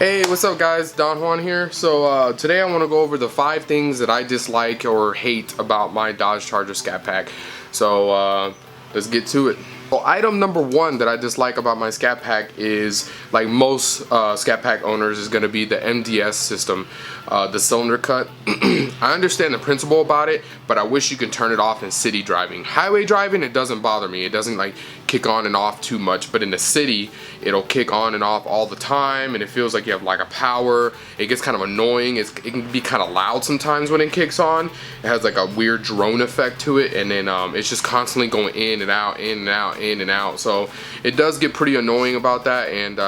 Hey, what's up guys? Juan here. So today I want to go over the 5 things that I dislike or hate about my Dodge Charger ScatPack. So let's get to it. Well, item number 1 that I dislike about my ScatPack is, like most ScatPack owners, is going to be the MDS system, the cylinder cut. I understand the principle about it, but I wish you could turn it off in city driving. Highway driving, it doesn't bother me. It doesn't like kick on and off too much, but in the city it'll kick on and off all the time, and it feels like you have like a power. It gets kind of annoying. It can be kind of loud sometimes when it kicks on. It has like a weird drone effect to it, and then it's just constantly going in and out, in and out, in and out. So it does get pretty annoying about that, and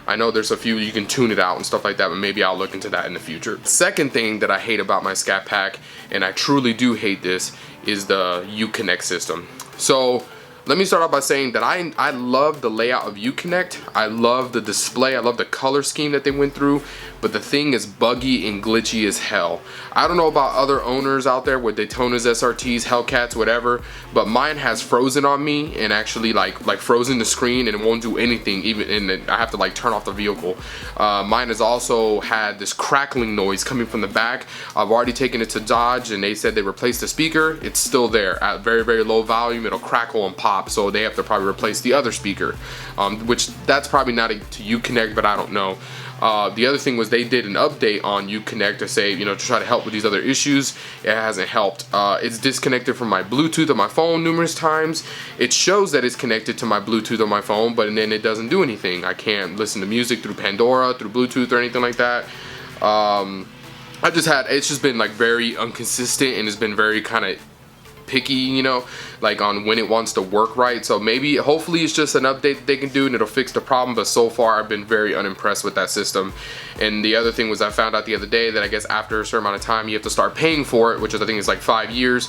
I know there's a few you can tune it out and stuff like that, but maybe I'll look into that in the future. Second thing that I hate about my ScatPack, and I truly do hate this, is the UConnect system. So let me start off by saying that I love the layout of UConnect. I love the display. I love the color scheme that they went through, but the thing is buggy and glitchy as hell. I don't know about other owners out there with Daytonas, SRTs, Hellcats, whatever, but mine has frozen on me, and actually like frozen the screen, and it won't do anything, even, and I have to like turn off the vehicle. Mine has also had this crackling noise coming from the back. I've already taken it to Dodge, and they said they replaced the speaker. It's still there at very, very low volume. It'll crackle and pop, so they have to probably replace the other speaker, which that's probably not to UConnect, but I don't know. The other thing was they did an update on UConnect to say, you know, to try to help with these other issues. It hasn't helped. It's disconnected from my Bluetooth on my phone numerous times. It shows that it's connected to my Bluetooth on my phone, but then it doesn't do anything. I can't listen to music through Pandora, through Bluetooth, or anything like that. It's just been like very inconsistent, and it's been very kind of picky, you know, like on when it wants to work right. So maybe, hopefully it's just an update that they can do and it'll fix the problem, but so far I've been very unimpressed with that system. And the other thing was, I found out the other day that I guess after a certain amount of time you have to start paying for it, which I think is like 5 years,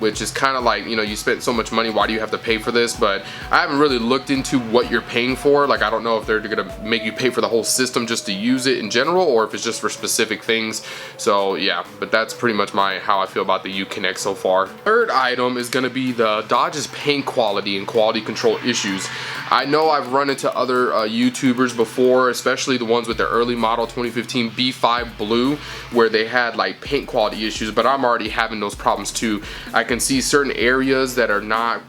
which is kind of like, you know, you spent so much money, why do you have to pay for this? But I haven't really looked into what you're paying for. Like, I don't know if they're gonna make you pay for the whole system just to use it in general, or if it's just for specific things. So yeah, but that's pretty much how I feel about the UConnect so far. Third item is going to be the Dodge's paint quality and quality control issues. I know I've run into other YouTubers before, especially the ones with the early model 2015 B5 Blue, where they had like paint quality issues, but I'm already having those problems too. I can see certain areas that are not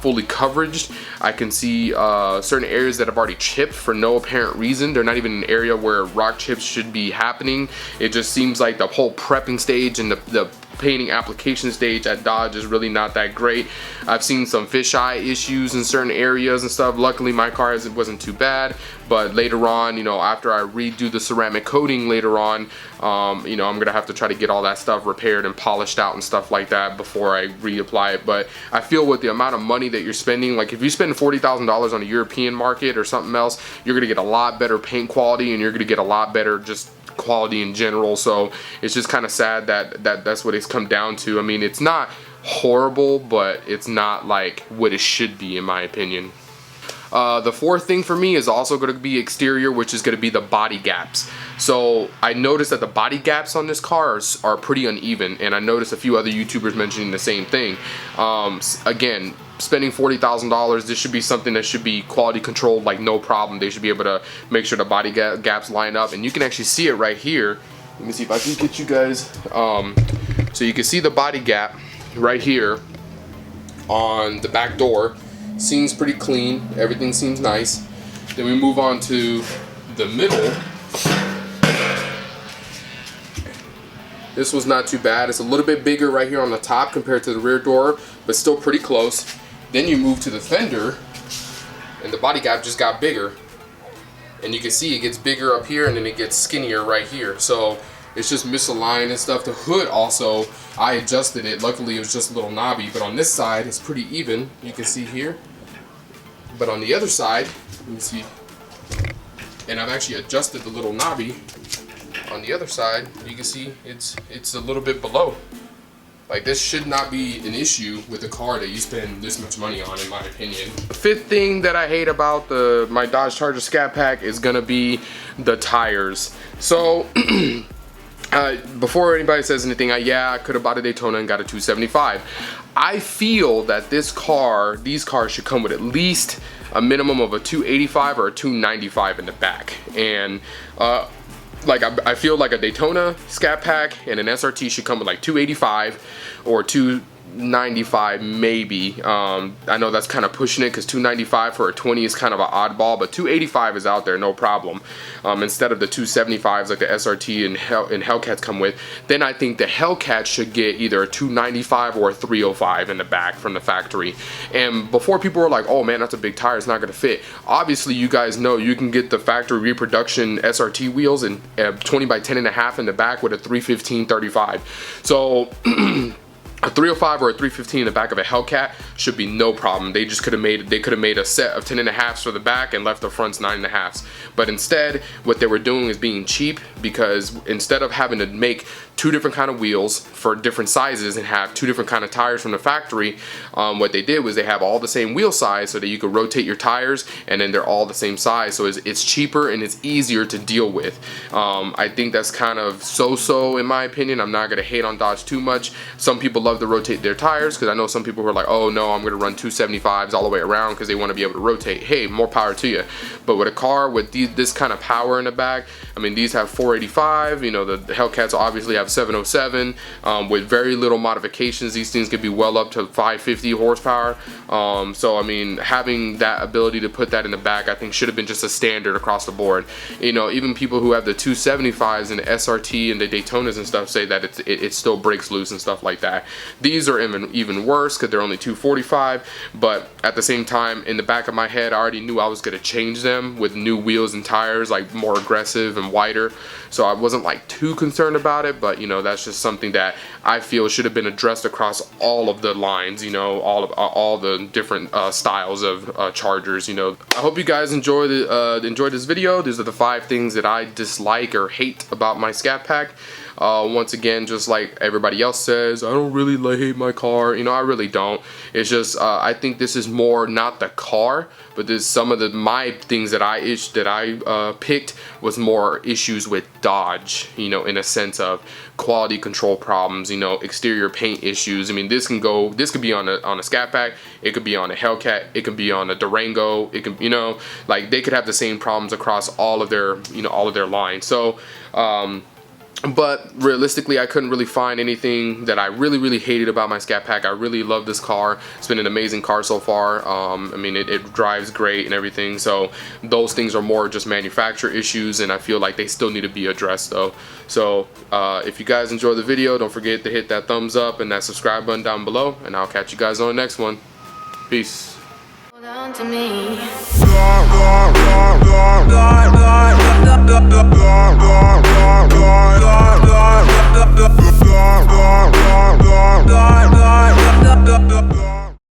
fully coveraged. I can see certain areas that have already chipped for no apparent reason. They're not even an area where rock chips should be happening. It just seems like the whole prepping stage and the painting application stage at Dodge is really not that great. I've seen some fisheye issues in certain areas and stuff. Luckily my car wasn't too bad, but later on, you know, after I redo the ceramic coating later on, you know, I'm gonna have to try to get all that stuff repaired and polished out and stuff like that before I reapply it. But I feel with the amount of money that you're spending, like if you spend $40,000 on a European market or something else, you're gonna get a lot better paint quality, and you're gonna get a lot better just quality in general. So it's just kind of sad that that's what it's come down to. I mean, it's not horrible, but it's not like what it should be, in my opinion. The fourth thing for me is also going to be exterior, which is going to be the body gaps. So I noticed that the body gaps on this car are pretty uneven, and I noticed a few other YouTubers mentioning the same thing. Again, spending $40,000, this should be something that should be quality controlled like no problem. They should be able to make sure the body gaps line up, and you can actually see it right here. Let me see if I can get you guys. So you can see the body gap right here on the back door. Seems pretty clean, everything seems nice. Then we move on to the middle. This was not too bad. It's a little bit bigger right here on the top compared to the rear door, but still pretty close. Then you move to the fender, and the body gap just got bigger. And you can see it gets bigger up here, and then it gets skinnier right here. So it's just misaligned and stuff. The hood also, I adjusted it. Luckily it was just a little knobby, but on this side it's pretty even. You can see here. But on the other side, let me see. And I've actually adjusted the little knobby. On the other side, you can see it's a little bit below. Like, this should not be an issue with a car that you spend this much money on, in my opinion. The fifth thing that I hate about my Dodge Charger ScatPack is gonna be the tires. So before anybody says anything, yeah, I could have bought a Daytona and got a 275. I feel that these cars should come with at least a minimum of a 285 or a 295 in the back. And like I feel like a Daytona ScatPack and an SRT should come with like 285 or 295 maybe. I know that's kind of pushing it, because 295 for a 20 is kind of an oddball, but 285 is out there, no problem. Instead of the 275s like the SRT and Hellcats come with, then I think the Hellcat should get either a 295 or a 305 in the back from the factory. And before people were like, oh man, that's a big tire, it's not going to fit. Obviously you guys know you can get the factory reproduction SRT wheels and 20 by 10.5 in the back with a 315/35. So a 305 or a 315 in the back of a Hellcat should be no problem. They just could have made a set of 10.5s for the back and left the fronts 9.5s. But instead, what they were doing is being cheap, because instead of having to make two different kind of wheels for different sizes and have two different kind of tires from the factory, what they did was they have all the same wheel size so that you could rotate your tires, and then they're all the same size, so it's cheaper and it's easier to deal with. I think that's kind of so-so in my opinion. I'm not gonna hate on Dodge too much. Some people love to rotate their tires, because I know some people who are like, oh no, I'm gonna run 275s all the way around because they want to be able to rotate. Hey, more power to you. But with a car with this kind of power in the back, I mean, these have 485, you know, the Hellcats obviously have 707. With very little modifications, these things could be well up to 550 horsepower. So I mean, having that ability to put that in the back, I think should have been just a standard across the board. You know, even people who have the 275s and the SRT and the Daytonas and stuff say that it still breaks loose and stuff like that. These are even worse because they're only 245, but at the same time, in the back of my head, I already knew I was going to change them with new wheels and tires, like more aggressive and wider. So I wasn't like too concerned about it, but you know, that's just something that I feel should have been addressed across all of the lines, you know, all the different styles of Chargers. You know, I hope you guys enjoyed this video. These are the 5 things that I dislike or hate about my ScatPack. Once again, just like everybody else says, I don't really hate my car. You know, I really don't. It's just I think this is more not the car, but there's some of my things that I picked was more issues with Dodge. You know, in a sense of quality control problems. You know, exterior paint issues. I mean, this could be on a ScatPack. It could be on a Hellcat. It could be on a Durango. It could, you know, like they could have the same problems across all of their lines. So but realistically, I couldn't really find anything that I really hated about my ScatPack. I really love this car. It's been an amazing car so far. I mean, it drives great and everything. So those things are more just manufacturer issues, and I feel like they still need to be addressed though. So if you guys enjoyed the video, don't forget to hit that thumbs up and that subscribe button down below, and I'll catch you guys on the next one. Peace. Hold on to me.